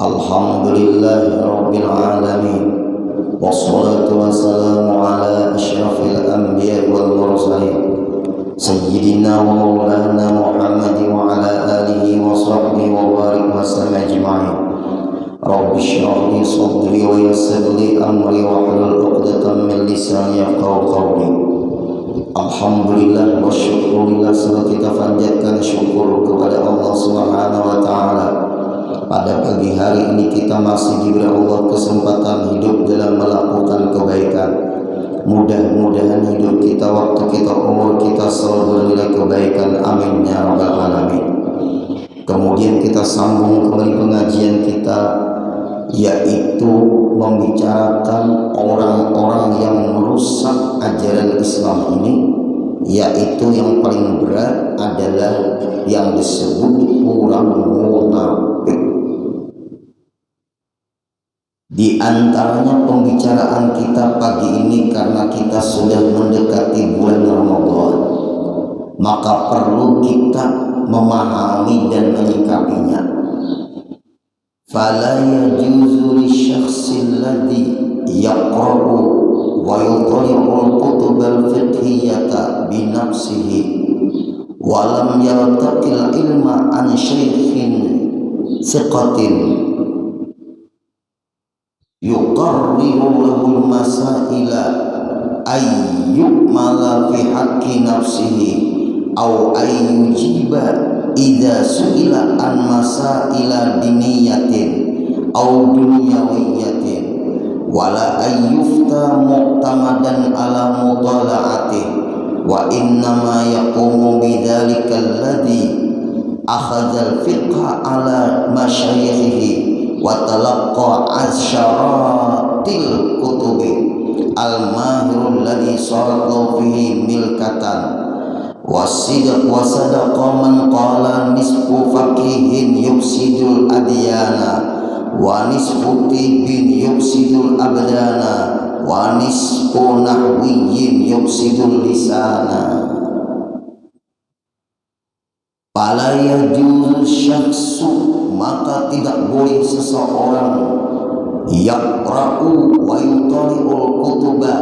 Alhamdulillahi Rabbil Alamin. Wassalatu wassalamu ala ashrafil anbiya wal mursalin Sayyidina wa maulana Muhammad wa ala alihi wa sahbihi wa barik wa sallam ajma'in. Rabbi shrah li sadri wa yassir li amri wa hlul 'uqdatam min lisani yafqahu qawli. Alhamdulillah wa syukurillah, selalu kita panjatkan syukur kepada Allah Subhanahu wa taala. Pada pagi hari ini kita masih diberi Allah kesempatan hidup dalam melakukan kebaikan. Mudah-mudahan hidup kita, waktu kita, umur kita selalu bernilai kebaikan. Amin ya rabbal alamin. Kemudian kita sambung kembali pengajian kita, yaitu membicarakan orang-orang yang merusak ajaran Islam ini, yaitu yang paling berat adalah yang disebut orang munafik. Di antaranya pembicaraan kita pagi ini, karena kita sudah mendekati bulan Ramadan, maka perlu kita memahami dan menyikapinya. Fala yajuzu lisyakhsil ladzi yaqra'u wa yutali'ul kutubal fiqhiyyata bi nafsihi wa lam yaltaqil ilma an syaikhin thiqatin yuqarriru lahul masaila ay yu'mala fi haqqi nafsihi aw ay yujiba idza su'ila an masaila diniyatin aw dunyawiyatin wala ay yufta mu'tamadan ala mudala'ati wa innama yaqumu bidzalika alladhi akhadha al-fiqha ala masyayikhihi wa talaqqa asyaratil kutubi al-mahirul ladhi sarat fihi milkatan wasidaq wasadaqa man qala nisfu faqihin yufsidul adyana wa nisfu tibin yufsidul abdana wa nisfu nahwiyyin yufsidul lisana. Fala yajuzu syakhsu, maka tidak boleh seseorang yaqra'u wa yutali'ul kutuba,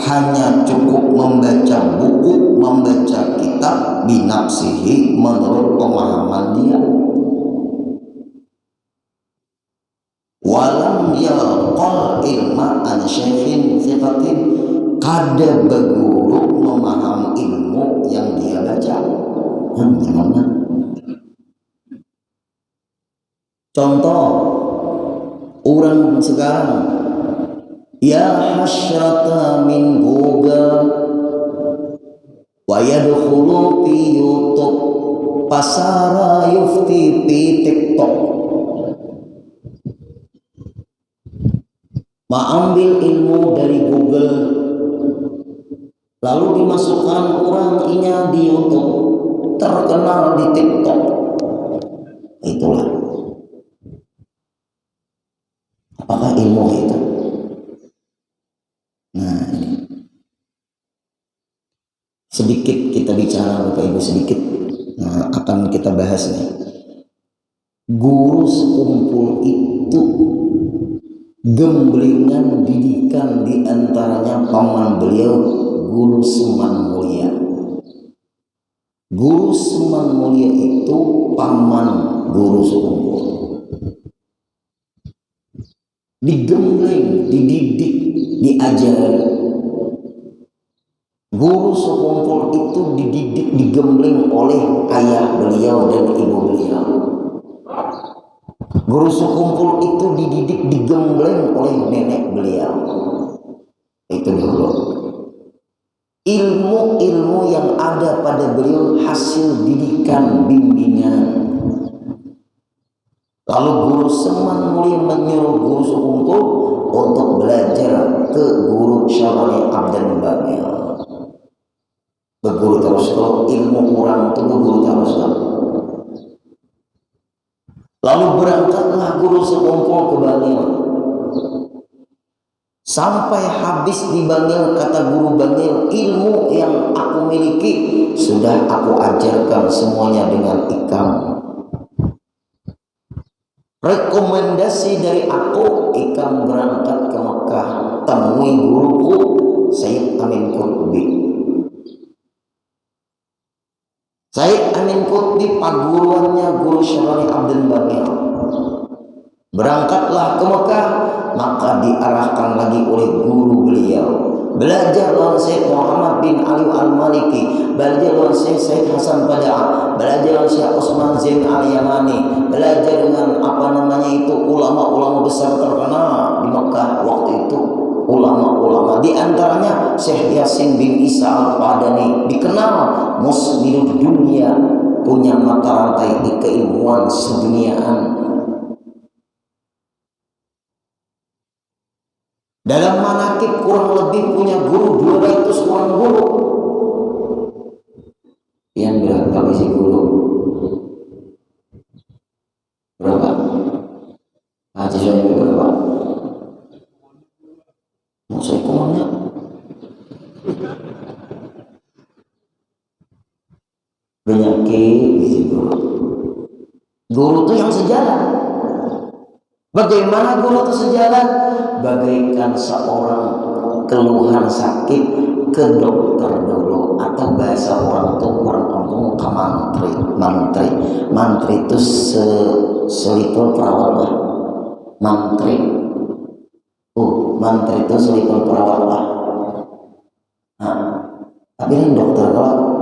hanya cukup membaca buku, membaca kitab binafsihi, menurut pemahaman dia. Walam yalqal ilma an syaikhin thiqatin, kada beguru memaham ilmu yang dia baca. Gimana? Contoh orang sekarang, ya hasyrata min Google wa yadkhulu fi YouTube pasara yufti fi TikTok. Mengambil ilmu dari Google lalu dimasukkan orangnya di YouTube, terkenal di TikTok. Itulah, apakah ilmu itu? Nah, ini sedikit kita bicara, Bapak Ibu, sedikit. Nah, akan kita bahas nih. Guru sekumpul itu gemblengan didikan, di antaranya paman beliau Guru Suman Mulia. Guru Suman Mulia itu paman Guru sekumpul. Digembleng, dididik, diajari. Guru sekumpul itu dididik, digembleng oleh ayah beliau dan ibu beliau. Guru sekumpul itu dididik, digembleng oleh nenek beliau. Itu dulu. Ilmu-ilmu yang ada pada beliau hasil didikan, bimbingan. Lalu Guru Suman Mulia menyuruh Guru sekumpul untuk belajar ke Guru Syarani Abdan Bangil. Berguru terus, kalau ilmu orang itu berguru terus. Lalu berangkatlah Guru sekumpul ke Bangil. Sampai habis di Bangil, kata Guru Bangil, ilmu yang aku miliki sudah aku ajarkan semuanya dengan ikam. rekomendasi dari aku, ikam berangkat ke Mekah, temui guruku Sayyid Amin Qutbi. Sayyid Amin Qutbi paguruannya Guru Syarani Abdul Baqir. Berangkatlah ke Mekah, maka diarahkan lagi oleh guru beliau. Belajar lawan Syekh Muhammad bin Ali Al-Maliki, belajar lawan Syekh Said Hasan Bada'a, belajar lawan Syekh Osman Zain Al-Yamani, belajar dengan ulama-ulama besar terkenal di Mekah waktu itu. Ulama-ulama di antaranya Syekh Yasin bin Isa Al-Fadani, dikenal muslimul dunia, punya mata rantai di keilmuan seduniaan. Dalam manakib kurang lebih punya guru 200 orang guru. Yang berapa isi guru? Berapa? Haji saya berapa? Mau saya kumanya? Penyakit isi guru. Guru itu yang sejalan. Bagaimana guru itu sejalan? Bagaikan seorang keluhan sakit ke dokter dulu, atau bahasa orang tua orang kampung ke mantri itu selipul perawat lah. Mantri itu selipul perawat lah. Nah, tapi ini dokter kalau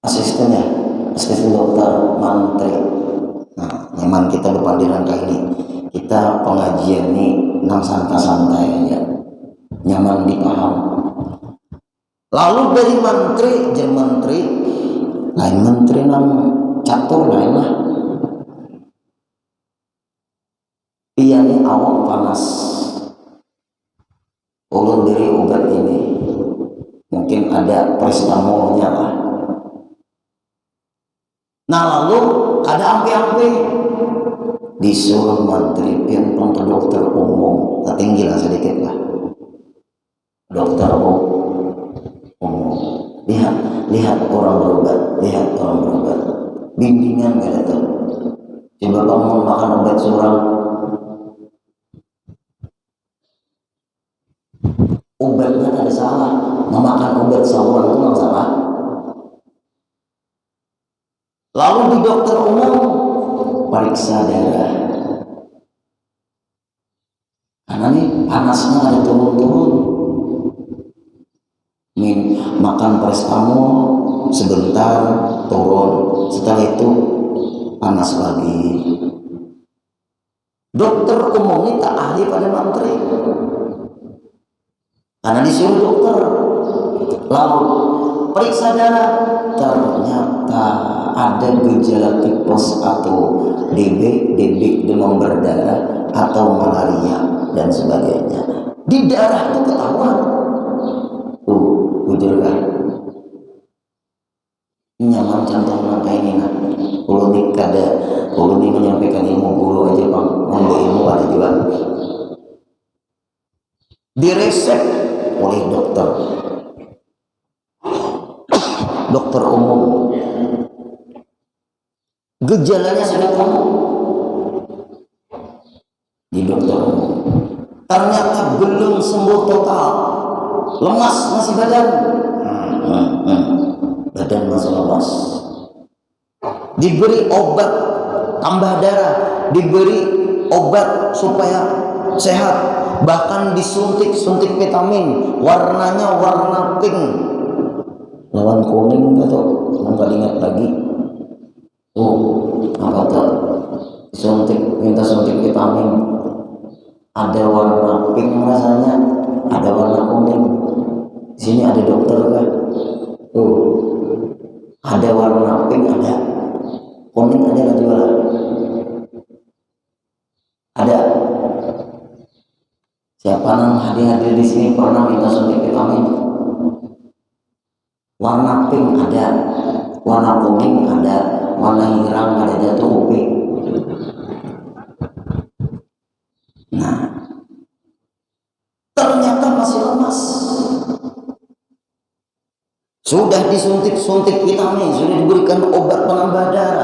asisten dokter mantri. Nah, nyaman kita depan di rangka ini. Kita pengajian nih nang santai-santai aja, nyaman dipaham. Lalu dari menteri lain menteri nang catur lain lah. Iya nih awak panas. Ulun dari obat ini mungkin ada paracetamolnya lah. Nah lalu ada ampe-ampe disuruh menteri pimpin ke dokter umum, ketinggilan sedikit lah. Dokter umum, lihat orang berobat, bimbingan gak ada tuh. Coba kamu makan obat seorang, obatnya ada salah, memakan obat seorang itu nggak salah. Lalu di dokter umum periksa darah, karena nih panasnya ada turun-turun. Makan paracetamol sebentar turun, setelah itu panas lagi. Dokter umum ini tak ahli pada mantri, karena disuruh dokter. Lalu periksa darah, ternyata ada gejala tipes atau DB, demam berdarah atau malaria dan sebagainya. Di darah itu ketahuan. Jujur kan? Nyaman contoh langkah ini nak. Kalau ini menyampaikan ilmu guru aja bang, ngambil ilmu ada juga. Diresep oleh dokter umum. Gejalanya sudah tahu di dokter umum. Ternyata belum sembuh total, lemas masih badan, badan masih lemas. Diberi obat tambah darah, diberi obat supaya sehat, bahkan disuntik vitamin, warnanya warna pink, lawan kuning atau nggak ingat lagi. Apa tuh? Minta suntik vitamin. Ada warna pink rasanya, ada warna kuning. Di sini ada dokter kan? Ada warna pink, ada kuning, ada juga. Ada. Siapa yang hadir di sini pernah minta suntik vitamin? Warna pink ada, warna kuning ada, warna hirang ada, jatuh kopi. Nah, ternyata masih lemas. Sudah disuntik vitamin, sudah diberikan obat penambah darah.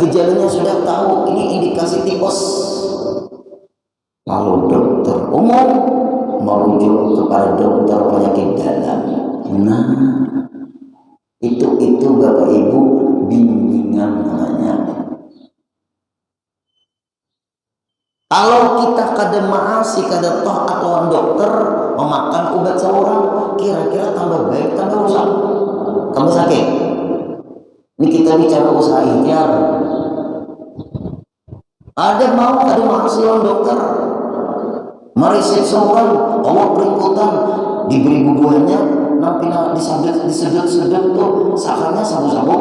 gejalanya sudah tahu ini indikasi tipes, lalu dokter umum merujuk kepada dokter penyakit dalam. Nah, itu Bapak Ibu bimbingan namanya. Kalau kita kada maasi, kada taat lawan dokter, memakan obat seorang, kira-kira tambah baik, tambah rusak, tambah sakit. Ini kita bicara usaha ikhtiar. Ada mau kada maasi lawan dokter, meresep seorang, Allah peringkutan, diberi bubuhannya, nampina disedot tuh, sakanya sabu-sabu.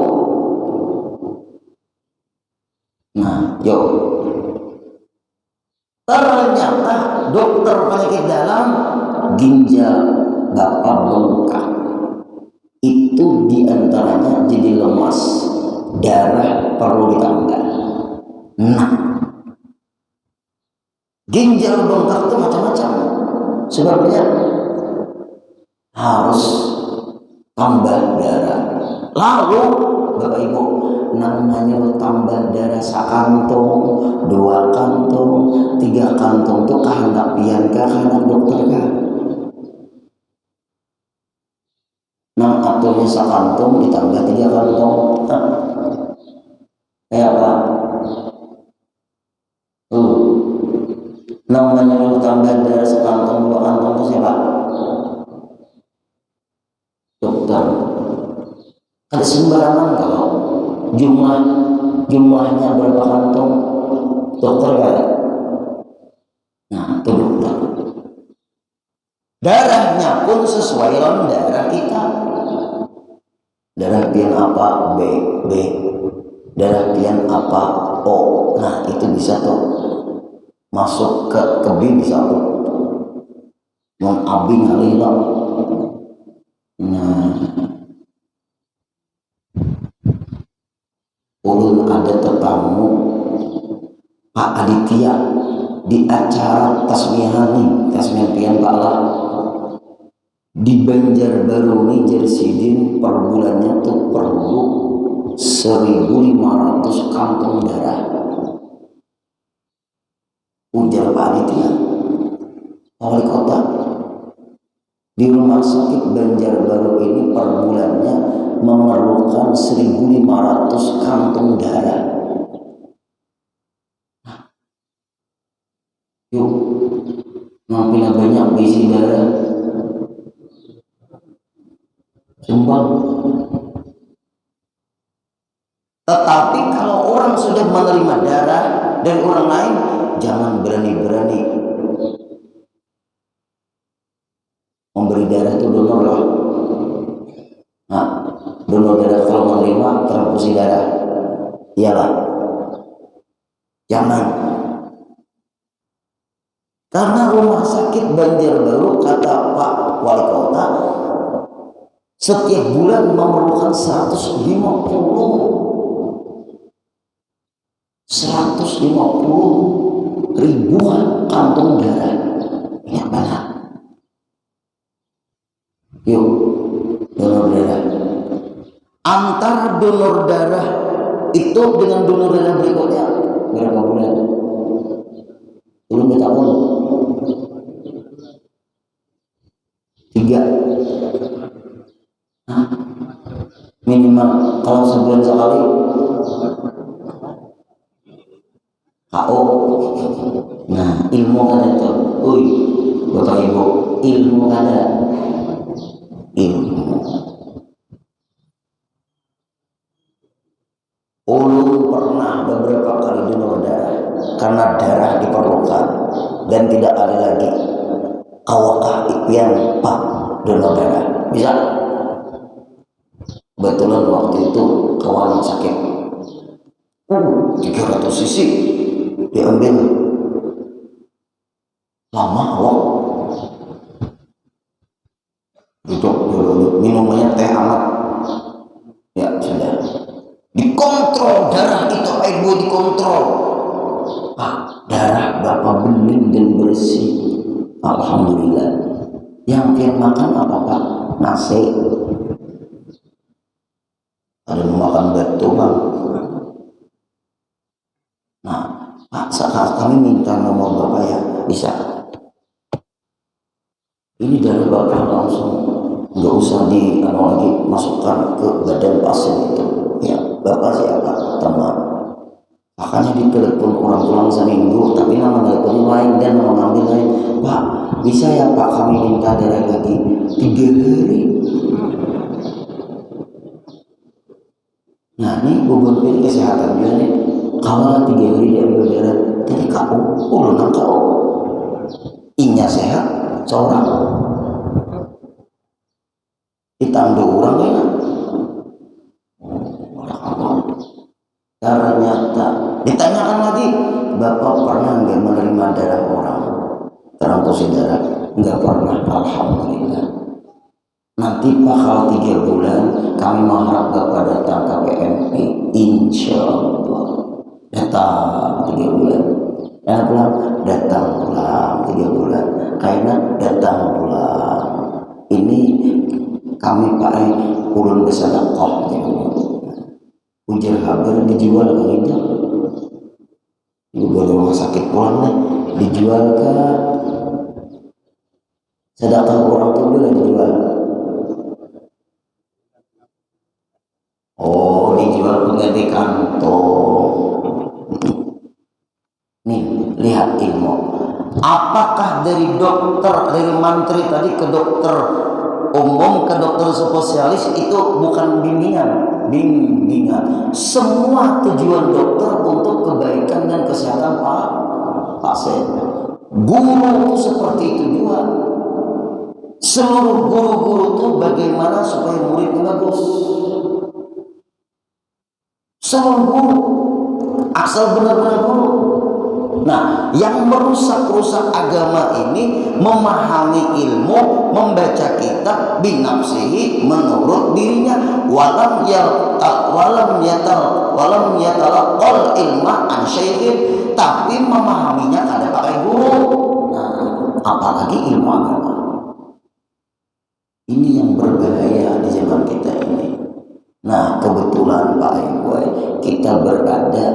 Nah, yuk. Ternyata dokter penyakit dalam ginjal Bapak bengkak. Itu diantaranya jadi lemas, darah perlu ditambah. Nah, ginjal bengkak itu macam-macam. Sebabnya harus tambah darah. Lalu Bapak Ibu, namanya tambah darah sakantong, 2 kantong, 3 kantong itu kehendak piankah, kehendak dokter kah? Nah, aturnya sakantong ditambah 3 kantong. Nah, kayak apa? Namanya tambah darah sakantong, 2 kantong itu siapa? Dokter. Ada sembarangan kalau jumlahnya berapa kantong dokter kan? Nah, itu dokter. Darahnya pun sesuai dengan darah kita. Darah pian apa? B. Darah pian apa? O. Nah, itu bisa tuh masuk ke B bisa tuh. Yang abi ngalilah. Nah, ulun ada tetamu Pak Aditya di acara tasmihan pian Ba'la di Banjarbaru nih Jersidin, per bulannya tuh perlu 1.500 kantong darah. Ujar Pak Aditya, wali kota, di rumah sakit Banjarbaru ini per bulannya memerlukan 1.500 kantong darah. Yuk, ngapain banyak besi darah? Sumbang. Tetapi kalau orang sudah menerima darah dari orang lain, jangan berani-berani memberi darah itu donor lah. Nah, donor darah kalau menerima transfusi darah, iyalah, jangan. Karena rumah sakit Banjarbaru, kata Pak Wali Kota, setiap bulan memerlukan 150 ribuan kantong darah. Banyak banget. Yuk, donor darah. Antara donor darah itu dengan donor darah berikutnya berapa bulan? Belum tahun. 3. Minimal kalau sebulan sekali. HO. Nah, ilmu ada itu. Bapak Ibu, ilmu ada. Ilmu. Ulun pernah beberapa kali donor darah karena darah diperlukan dan tidak ada lagi awakah yang Pak donor darah bisa. Betulan waktu itu kawan sakit 300 cc diambil, lama loh. Duduk dulu, minumnya teh hangat. Ya sudah, dikontrol darah itu, air buah dikontrol. Pak, darah Bapak bening dan bersih, alhamdulillah. Yang dia makan apa Pak? Nasi. Ada makan batu Bang. Pak, saat kami minta nomor bapak ya, bisa. Ini dari bapak langsung, nggak usah lagi masukkan ke badan pasien itu. Ya, bapak siapa? Teman. Makanya ditelepon orang seminggu, tapi nama telepon lain dan mengambil lain. Pak, bisa ya Pak kami minta darah lagi 3 hari. Nah ini gubernur kesehatan juga nih. Kalau 3 hari diambil darah, jadi ulang kau. Inya sehat, seorang. Ditambah orang ya. Ternyata ditanyakan lagi, bapak pernah nggak menerima darah orang? Transfusi darah nggak pernah, alhamdulillah. Nanti Pak kalau 3 bulan kami mengharap bapak datang ke PMP, insya Allah datang 3 bulan. Datang pulang 3 bulan, karena datang pulang. Ini kami pakai ulun bersedekah ujar habar dijual ke itu juga rumah sakit pulang nih dijual ke sedekah orang tua dulu dijual. Oh, dijual pengganti kantong. Nih lihat ilmu, apakah dari dokter, dari mantri tadi ke dokter umum ke dokter spesialis itu bukan bimbingan. Semua tujuan dokter untuk kebaikan dan kesehatan pasien. Guru itu seperti itu juga. Seluruh guru-guru itu bagaimana supaya muridnya bagus. Seluruh guru, asal benar-benar guru. Nah, yang merusak agama ini memahami ilmu, membaca kitab binafsihi menurut dirinya, walam yatalaqal ilma an syai'in, tapi memahaminya kada pakai guru. Nah, apalagi ilmu agama. Ini yang berbahaya di zaman kita ini. Nah, kebetulan Pak Ibu, kita berada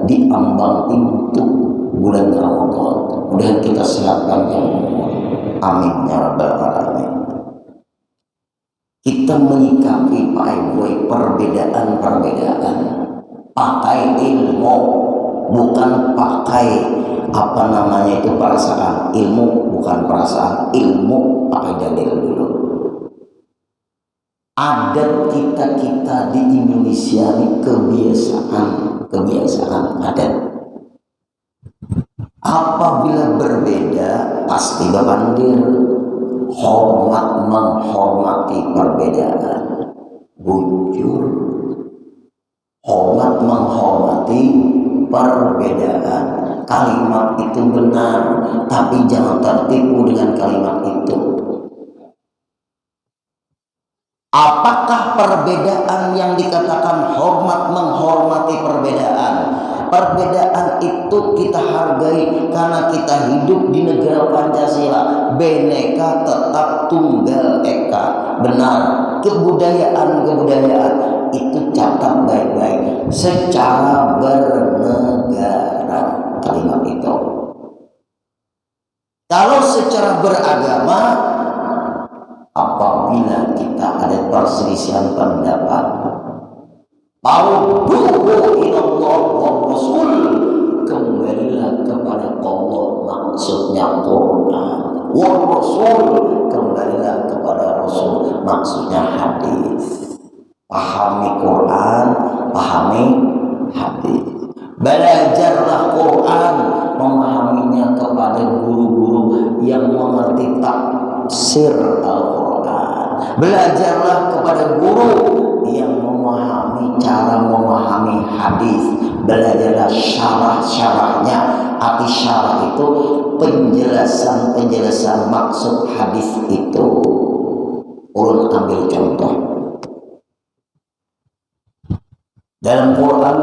di ambang pintu bulan Ramadan. Mudah kita sehatkan yang amin ya rabbal alamin. Kita menyikapi Pak Ibu perbedaan pakai ilmu, bukan pakai perasaan. Ilmu bukan perasaan, ilmu pakai dalil dulu. Adat kita di Indonesia ini kebiasaan adat. Apabila berbeda pasti bebandir, menghormati perbedaan, bujur, hormat menghormati perbedaan. Kalimat itu benar, tapi jangan tertipu dengan kalimat itu. Apakah perbedaan yang dikatakan hormat menghormati perbedaan? Perbedaan itu kita hargai karena kita hidup di negara Pancasila. Bhinneka tetap tunggal eka. Benar, kebudayaan itu catat baik-baik secara bernegara, kalimat itu. Kalau secara beragama, apabila kita ada perselisihan pendapat, Farudduhu ilallah wa rasul, kembalilah kepada Allah, maksudnya Quran, wa rasul, kembalilah kepada Rasul, maksudnya hadis. Pahami Quran, pahami hadis. Belajarlah Quran, memahaminya kepada guru-guru yang mengerti tafsir Al-Quran. Belajarlah kepada guru yang cara memahami hadis. Belajarlah syarah-syarahnya. Arti syarah itu penjelasan maksud hadis itu. Ulun ambil contoh dalam Quran,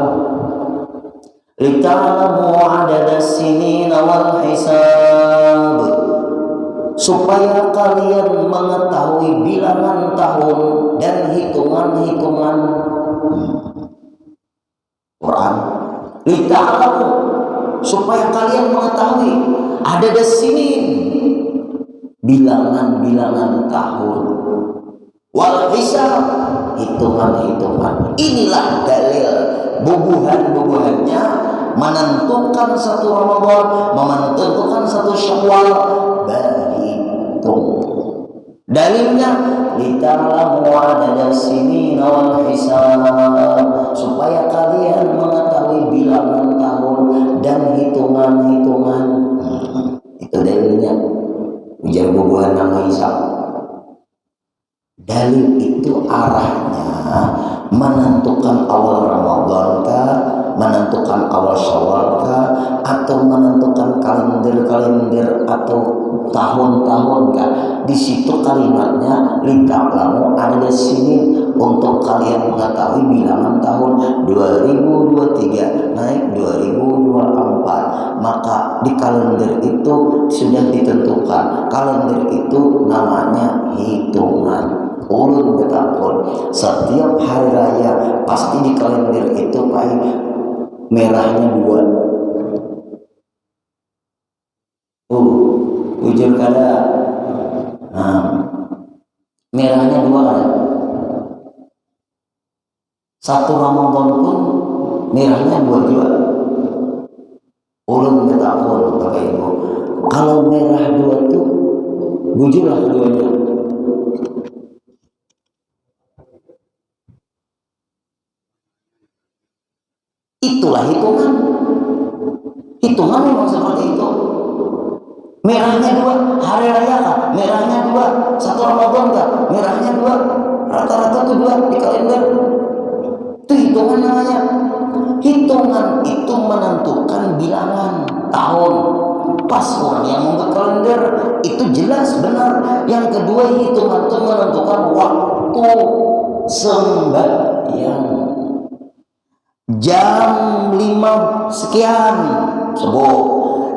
lita'lamu adada sinina wal hisab, supaya kalian mengetahui bilangan tahun dan hitungan-hitungan. Quran, lita'lamu, supaya kalian mengetahui ada di sini bilangan-bilangan tahun, wal hisab, hitungan-hitungan. Inilah dalil bubuhan-bubuhannya menentukan satu Ramadan, menentukan satu Syawal, berhitung. Dalilnya lita'lamu adada sinina wal hisab, supaya kalian mengetahui bilangan tahun dan hitungan-hitungan. Itu dalilnya. Ujar bubuhan nama hisab. Dalil itu arahnya menentukan awal Ramadan kah, menentukan awal Syawal kah, atau menentukan kalender atau tahun-tahun kah. Di situ kalimatnya lita'lamu ada sini, untuk kalian mengetahui bilangan tahun 2023 naik 2024. Maka di kalender itu sudah ditentukan, kalender itu namanya hitungan. Ulun betakun, setiap hari raya pasti di kalender itu merahnya 2. Ujur kada, merahnya 2 kada. Satu Ramadan pun merahnya 2 juga. Ulun betakun, Bapak Ibu, kalau merah 2 tuh bujurlah keduanya. Itulah hitungan. Hitungan memang seperti itu. Merahnya 2, hari raya kah? Merahnya 2, satu Ramadan kah? Merahnya 2, rata-rata tuh 2 di kalender. Itu hitungan namanya. Hitungan itu menentukan bilangan tahun. Pas orang yang membuat kalender itu jelas benar. Yang kedua, hitungan itu menentukan waktu sembahyang. Jam 5 sekian subuh,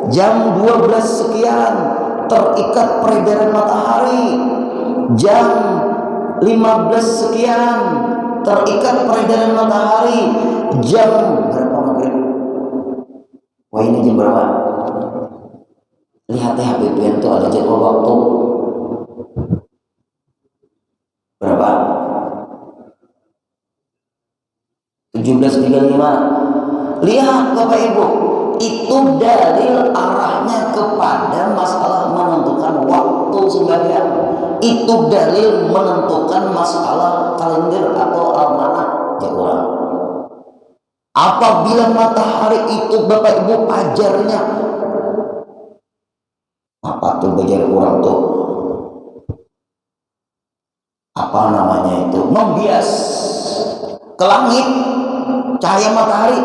jam 12 sekian terikat peredaran matahari, jam 15 sekian terikat peredaran matahari, jam berapa maghrib? Wah, ini jam berapa? Lihat ya HPPN itu ada jadwal waktu berapa? 17.35. Lihat Bapak Ibu, itu dalil arahnya kepada masalah menentukan waktu sembahyang. Itu dalil menentukan masalah kalender atau almanak orang. Apabila matahari itu Bapak Ibu pajarnya, apa tuh pajar orang tuh? Apa namanya itu? Membias ke langit cahaya matahari,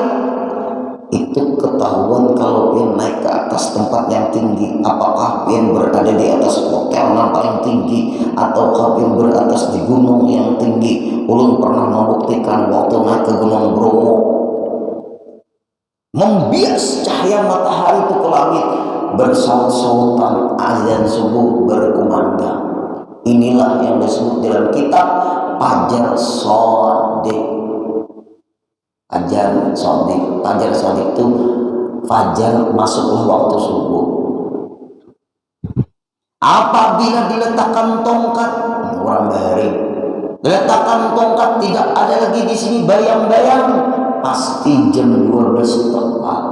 itu ketahuan kalau dia naik ke atas tempat yang tinggi. Apakah dia berada di atas hotel yang paling tinggi, ataukah dia berada di gunung yang tinggi. Ulun pernah membuktikan waktu naik ke Gunung Bromo, membias cahaya matahari itu ke langit, bersaut-sautan azan subuh berkumandang. Inilah yang disebut dalam kitab Fajar Shadiq. Fajar Shadiq itu fajar masuklah waktu subuh. Apabila diletakkan tongkat, orang bahari, diletakkan tongkat, tidak ada lagi di sini bayang-bayang, pasti jam 12 tepat.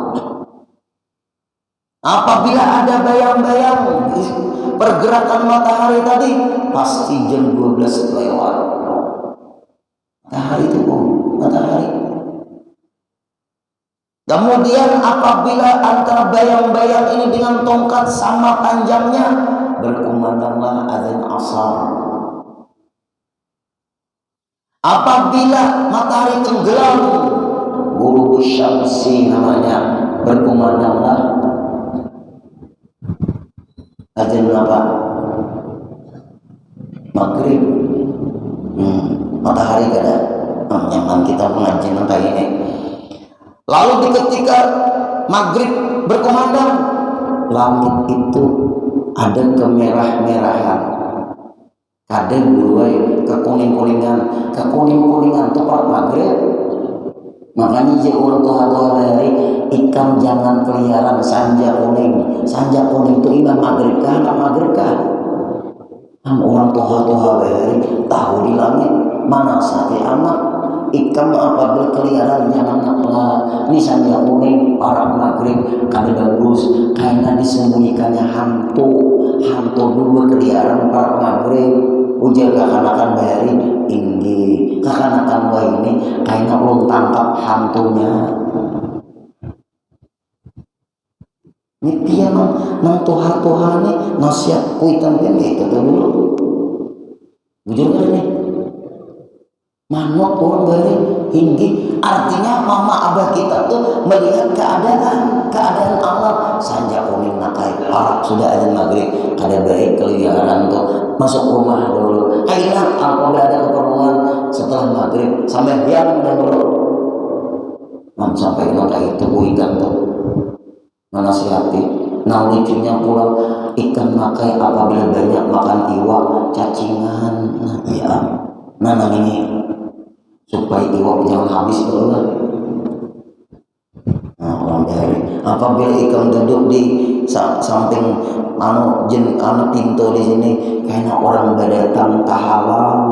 Apabila ada bayang-bayang pergerakan matahari tadi, pasti jam 12 lewat. Matahari itu matahari. Kemudian apabila antara bayang-bayang ini dengan tongkat sama panjangnya, berkumandanglah azan asar. Apabila matahari tenggelam, ghurub syamsi namanya, berkumandanglah azan apa? Maghrib. Matahari kada nyaman kita pengajian kayak ini. Lalu ketika maghrib berkumandang, langit itu ada kemerah-merahan, kadang gue kekuning-kuningan itu pas maghrib Makanya je orang tua dari ikan jangan keliaran sanja kuning. Sanja kuning itu imam maghrib kah, anak maghrib kah? Orang tua dari tahu di langit mana sate anak ikan apabila keliaran janganlah. Ini sanja kuning orang maghrib kada bagus karena disembunyikannya hantu dulu keliaran para maghrib. Ujar kakanakan bari tinggi kakanakan wah ini kayaknya belum tangkap hantunya. Ini dia nang tuha nih nasihat kuitan kan gitu tuh dulu. Bujur kan nih manok orang bari tinggi artinya mama abah kita tuh melihat keadaan alam sanja kuning nakai parak sudah azan maghrib kada baik keliaran tuh masuk rumah dulu akhirnya apabila ada keperluan setelah maghrib sampai siang dulu sampai nota itu ikan tuh menasihati nah lucunya pula ikan makai apabila banyak makan iwak cacingan nah ini supaya iwak jangan habis dulu lah. Nah orang dari apabila ikan duduk di samping pintu di sini kayaknya orang berdatang tahalang.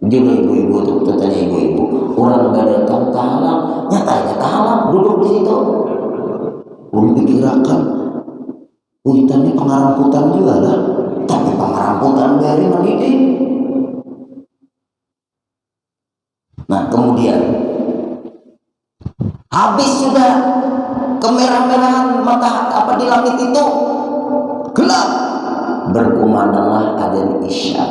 Juga ibu-ibu tuh tanya ibu-ibu orang berdatang tahalang nyatanya tahalang duduk di situ. Belum pikirakan hutannya pengaramputan juga lah, tapi pengaramputan dari mendidik. Nah kemudian habis sudah kemerah-merahan mata di langit itu gelap berkumandanglah adzan isya.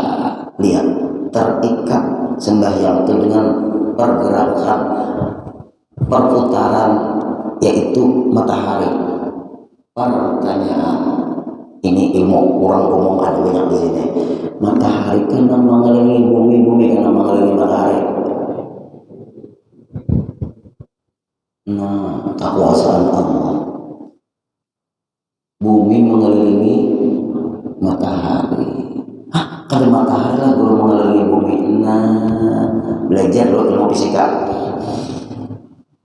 Lihat terikat sembahyang itu dengan pergerakan perputaran yaitu matahari. Pertanyaan ini ilmu orang umum ada banyak di sini. Matahari kan mengelilingi bumi kan mengelilingi matahari. Nah, kekuasaan Allah. Bumi mengelilingi matahari. Kalau matahari lah guru mengelilingi bumi. Nah, belajar loh ilmu fisika.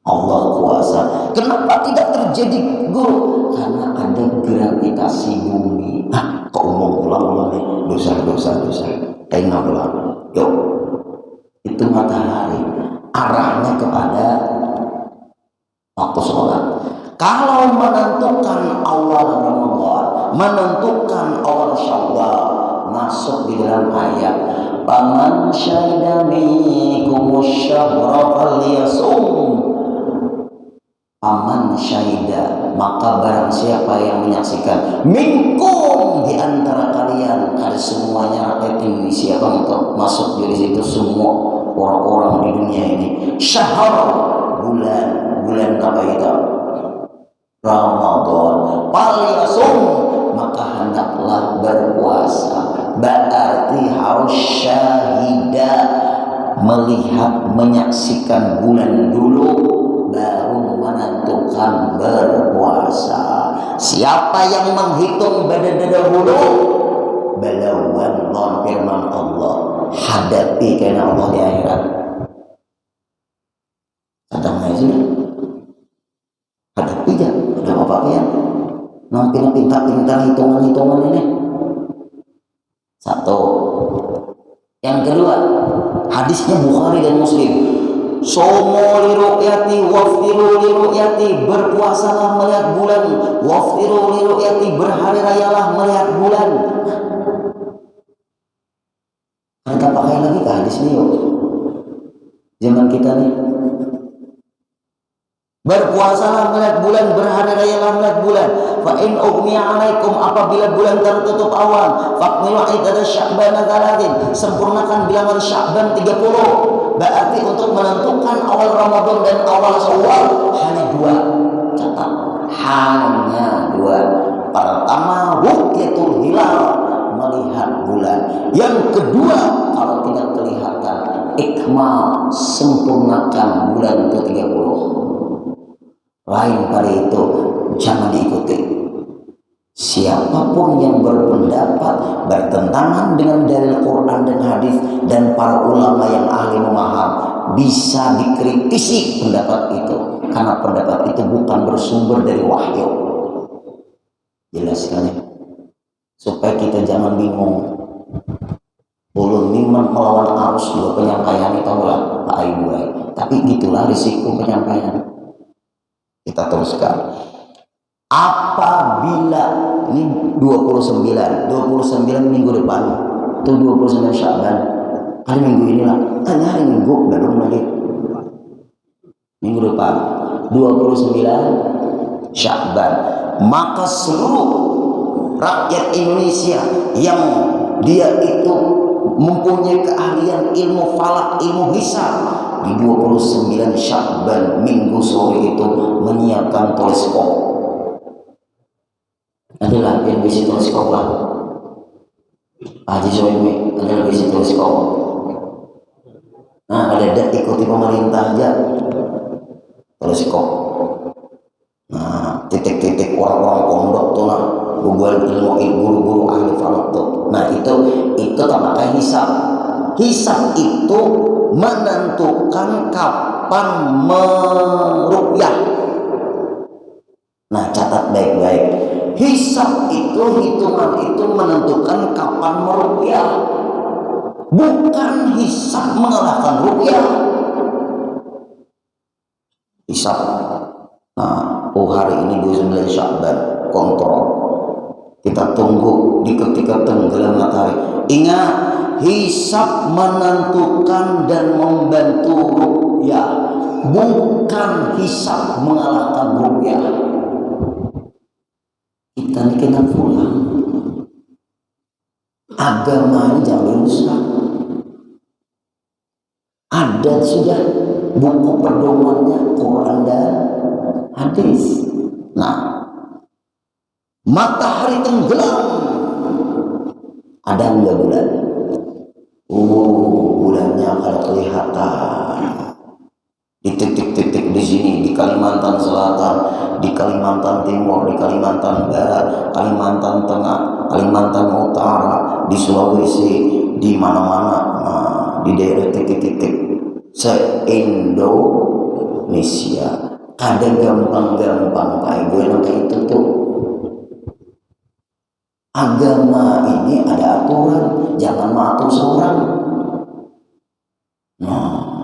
Allah kuasa. Kenapa tidak terjadi guru? Karena ada gravitasi bumi. Kok ulang nih dosa. Tengah ulang. Yuk, itu matahari. Arahnya kepada waktu sholat. Kalau menentukan awal Ramadan, menentukan awal Syawal, masuk di dalam ayat paman syahida minkumus syahra falyasum. Paman syahida, maka barang siapa yang menyaksikan minkum di antara kalian, ada semuanya rakyat ini siapa untuk masuk di situ semua orang-orang di dunia ini. Syahr bulan apa itu? Ramadan. Falyasum, maka hendaklah berpuasa. Berarti harus syahida, melihat menyaksikan bulan dulu baru menentukan berpuasa. Siapa yang menghitung dahulu belawan non firman Allah, hadapi karena Allah di akhirat. Sedang aja hadapi aja, udah apa ya? Nampil pintar hitungan ini. Satu. Yang kedua, hadisnya Bukhari dan Muslim. Somo liru'yati waftiru liru'yati, berpuasalah melihat bulan, waftiru liru'yati, berhari rayalah melihat bulan. Kita pakai lagi ke hadis ini yuk. Zaman kita nih. Berpuasalah melihat bulan, berhari rayalah melihat bulan. Fa in ughmiya 'alaikum, apabila bulan tertutup awan, faqmilu iddah Sya'ban 30, sempurnakan bilangan Sya'ban 30. Berarti untuk menentukan awal Ramadan dan awal Syawal hanya dua. Catat, hanya dua. Pertama, ru'yatul hilal, melihat bulan. Yang kedua, kalau tidak kelihatan, ikmal, sempurnakan bulan itu 30. Lain pada itu jangan diikuti. Siapapun yang berpendapat bertentangan dengan dalil Quran dan hadis dan para ulama yang ahli memaham, bisa dikritisi pendapat itu, karena pendapat itu bukan bersumber dari wahyu. Jelas kan ya? Supaya kita jangan bingung. Ulun niman melawan arus dua penyampaian itu lah Pak Ibu. Tapi gitulah risiko penyampaian. Kita teruskan. Apabila ini 29 minggu depan itu 29 Sya'ban, hari minggu inilah, hanya hari minggu belum lagi minggu depan 29 Sya'ban, maka seluruh rakyat Indonesia yang dia itu mempunyai keahlian ilmu falak, ilmu hisab, di 29 Sya'ban minggu sore itu menyiapkan teleskop. Adalah yang bisi teleskop lah. Haji Soimi adalah bisi teleskop. Nah, ada ikuti pemerintah aja teleskop. Nah, titik-titik orang-orang pondok tuh lah, ilmu guru-guru ahli falak tuh. Nah, itu tak pakai hisab. Hisab itu menentukan kapan meruqyah. Nah, catat baik-baik. Hisab itu, hitungan itu menentukan kapan meruqyah. Bukan hisab mengalahkan ruqyah. Hisab. Nah, hari ini 29 Sya'ban, kontrol. Kita tunggu di ketika tenggelam matahari. Ingat, hisab menentukan dan membantu ruqyah, bukan hisab mengalahkan ruqyah. Kita ini kena pulang. Agama ini jangan rusak. Ada sudah buku pedomannya, Quran dan hadis. Nah, matahari tenggelam, ada enggak bulan? Bulannya kalau kelihatan di titik-titik di sini, di Kalimantan Selatan, di Kalimantan Timur, di Kalimantan Barat, Kalimantan Tengah, Kalimantan Utara, di Sulawesi, di mana-mana. Nah, di daerah titik-titik se-Indonesia. Kadang gampang-gampang Pak Ibu yang kayak itu tuh. Agama ini ada aturan, jangan mengatur seorang. Nah,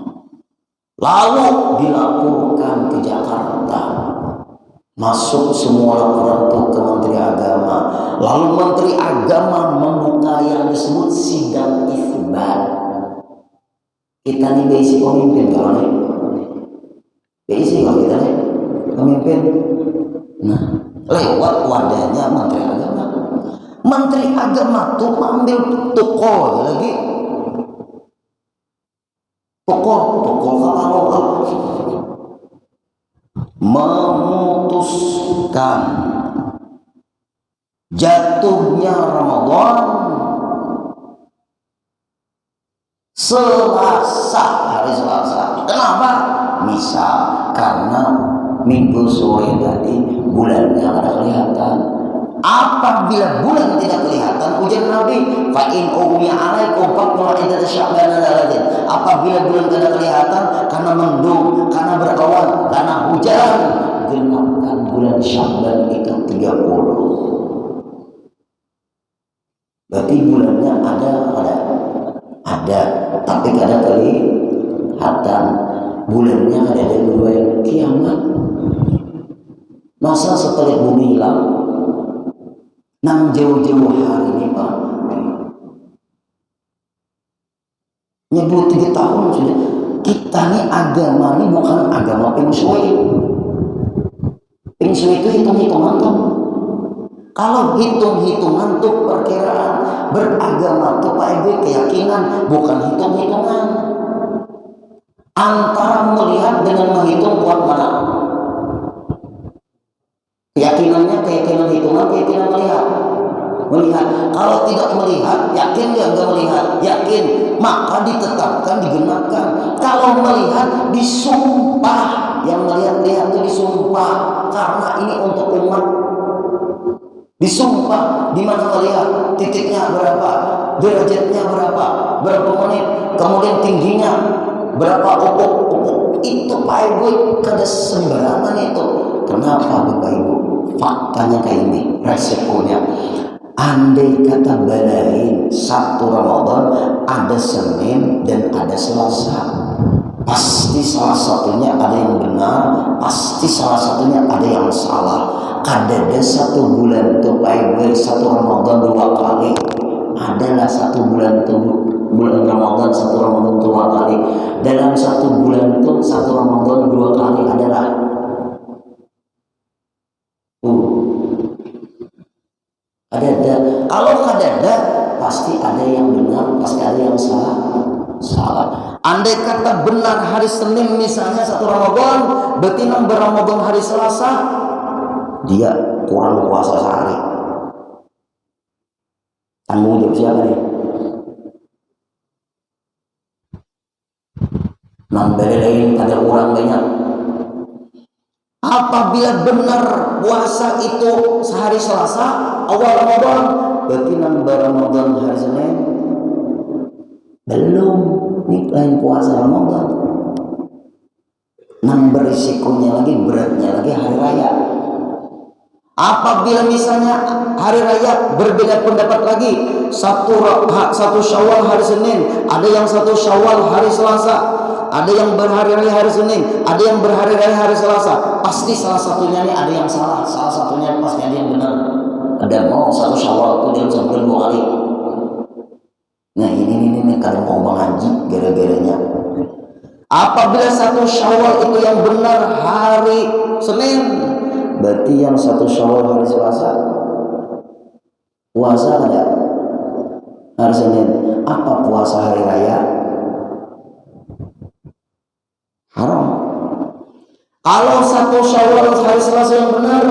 lalu dilaporkan ke Jakarta, masuk semua laporan itu ke Menteri Agama. Lalu Menteri Agama membuka yang disebut sidang isbat. Kita nih basic pemimpin kalau nih, basic kalau kita nih pemimpin. Nah, lewat wadahnya Menteri Agama. Menteri Agama tuh ambil toko lagi. Toko lokal memutuskan jatuhnya Ramadan Selasa, hari Selasa. Kenapa? Misal karena minggu sore tadi bulannya ada kelihatan. Apabila bulan tidak kelihatan, ujar Nabi, fa in ughmiya 'alaikum faqulu iddat sya'ban dzalatin. Apabila bulan tidak kelihatan karena mendung, karena berawan, karena hujan, genapkan bulan Sya'ban itu 30. Berarti bulannya ada, tapi ada kelihatan. Bulannya ada di dua kiamat. Masa setelah bumi hilang, nang jauh-jauh hari ini Pak, nyebut 3 tahun sudah. Kita nih agama ini bukan agama Feng Shui. Feng Shui itu hitung-hitungan tuh. Kalau hitung-hitungan tuh perkiraan, beragama tuh Pak Ibu keyakinan, bukan hitung-hitungan. Antara melihat dengan menghitung kuat mana? Keyakinannya keyakinan hitungan, keyakinan melihat. Kalau tidak melihat, yakin dia enggak melihat? Yakin, maka ditetapkan, digenapkan. Kalau melihat, disumpah. Yang melihat-lihat itu disumpah, karena ini untuk umat. Disumpah di mana melihat, titiknya berapa, derajatnya berapa menit, kemudian tingginya berapa upuk itu Pak Ibu kada sembarangan itu. Kenapa Bapak Ibu? Faktanya kayak ini, resikonya. Andai kata balain satu Ramadan ada Senin dan ada Selasa, pasti salah satunya ada yang benar, pasti salah satunya ada yang salah. Kadada satu bulan tuh Pak Ibu, satu Ramadan 2 kali. Adalah satu bulan tuh bulan Ramadan, satu Ramadan 2 kali. Dalam satu bulan tuh satu Ramadan 2 kali adalah ada. Kalau ada pasti ada yang benar, pasti ada yang salah. Andai kata benar hari Senin misalnya satu Ramadan, berarti nang Ramadan hari Selasa dia kurang puasa sehari. Tanggung jawab siapa nih? Nang lain ada orang banyak. Apabila benar puasa itu sehari Selasa awal Ramadan, berarti nang Ramadan hari Senin belum nih lain puasa Ramadan. Nang berisikonya lagi, beratnya lagi hari raya. Apabila misalnya hari raya berbeda pendapat lagi, satu Syawal hari Senin, ada yang satu Syawal hari Selasa, ada yang berhari raya hari Senin, ada yang berhari raya hari Selasa. Pasti salah satunya nih ada yang salah, salah satunya pasti ada yang benar. Ada mau satu Syawal itu dalam sebulan 2 kali. Nah ini kalau mau mengaji gara-garanya. Apabila satu Syawal itu yang benar hari Senin, berarti yang satu Syawal hari Selasa puasa ada hari Senin. Apa puasa hari raya? Haram. Kalau satu Syawal hari Selasa yang benar,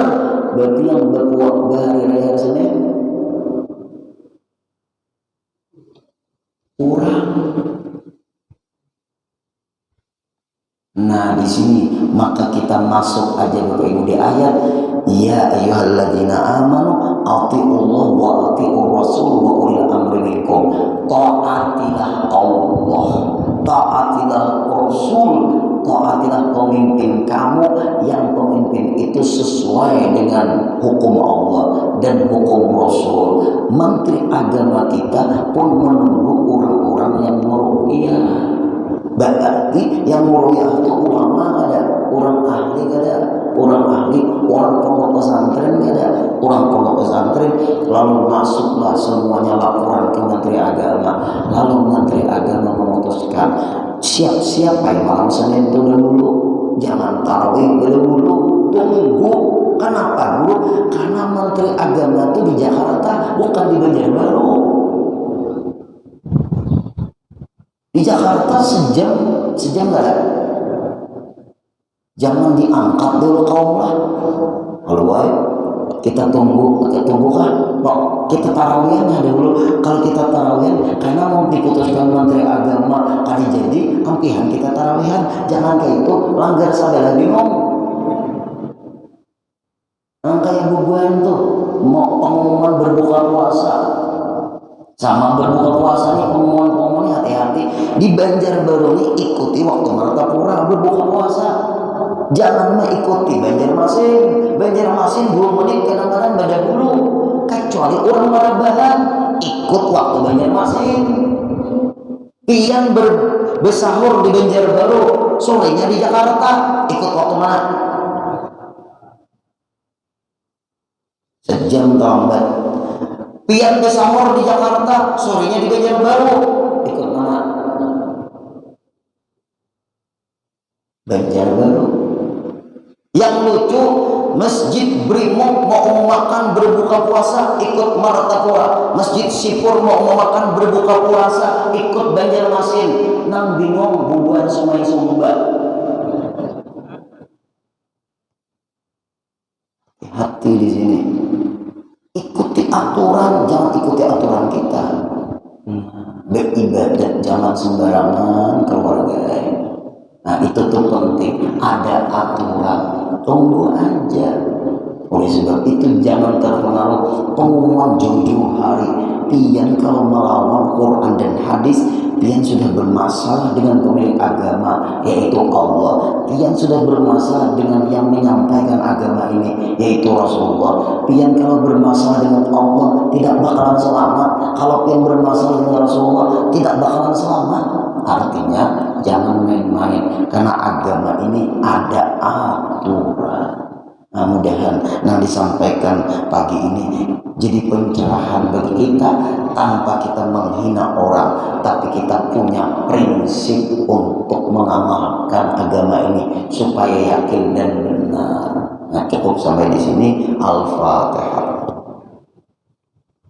berarti yang berhari raya hari Senin kurang. Nah di sini maka kita masuk aja Bapak Ibu di ayat ya ayyuhalladzina amanu atiullah wa atiur rasul wa ulil amri minkum. Taatilah Allah, taatilah Rasul, taatilah pemimpin kamu, yang pemimpin itu sesuai dengan hukum Allah dan hukum Rasul. Menteri agama kita pun menunggu orang-orang yang meruqyah. Berarti yang meruqyah itu ulama ada, orang ahli ada, orang pondok pesantren ada, orang pondok pesantren. Lalu masuklah semuanya laporan ke Menteri Agama. Lalu Menteri Agama memutuskan siapa yang malam Senin itu dulu, jangan tarawih dulu, tunggu. Kenapa dulu? Karena Menteri Agama itu di Jakarta, bukan di Banjarbaru. Di Jakarta sejam nggak? Jangan diangkat dulu kaum lah. Kalau kita tunggu kan? Kita tarawihan ada dulu. Kalau kita tarawihan, karena mau diputuskan Menteri Agama kali jadi, ampihan kita tarawihan. Jangan kayak itu, langgar salah bingung. Kayak bubuan tuh, mau pengumuman berbuka puasa. Sama berbuka puasa nih, pengumuman hati-hati. Di Banjarbaru ini ikuti waktu Martapura berbuka puasa. Jangan mengikuti Banjarmasin 2 menit kadang-kadang pada dulu. Kecuali orang Marabahan ikut waktu Banjarmasin. Pian bersahur di Banjarbaru, sorenya di Jakarta, ikut waktu mana? Sejam terlambat. Pian bersahur di Jakarta, sorenya di Banjarbaru, ikut mana? Banjarbaru. Yang lucu, Masjid Brimob mau makan berbuka puasa, ikut Martapura. Masjid Sipur mau makan berbuka puasa, ikut Banjarmasin. Nang bingung bubuan Sungai Sumba. Hati di sini. Ikuti aturan, jangan ikuti aturan kita. Beribadat jangan sembarangan keluarga. Nah itu tuh penting, ada aturan, tunggu aja. Oleh sebab itu jangan terpengaruh pengumuman jauh-jauh hari. Pian kalau melawan Quran dan hadis, pian sudah bermasalah dengan pemilik agama yaitu Allah, pian sudah bermasalah dengan yang menyampaikan agama ini yaitu Rasulullah. Pian kalau bermasalah dengan Allah tidak bakalan selamat, kalau pian bermasalah dengan Rasulullah tidak bakalan selamat. Artinya jangan main-main, karena agama ini ada aturan. Nah, mudahan yang disampaikan pagi ini jadi pencerahan bagi kita, tanpa kita menghina orang, tapi kita punya prinsip untuk mengamalkan agama ini supaya yakin dan benar. Nah, cukup sampai di sini. Al-Fatihah.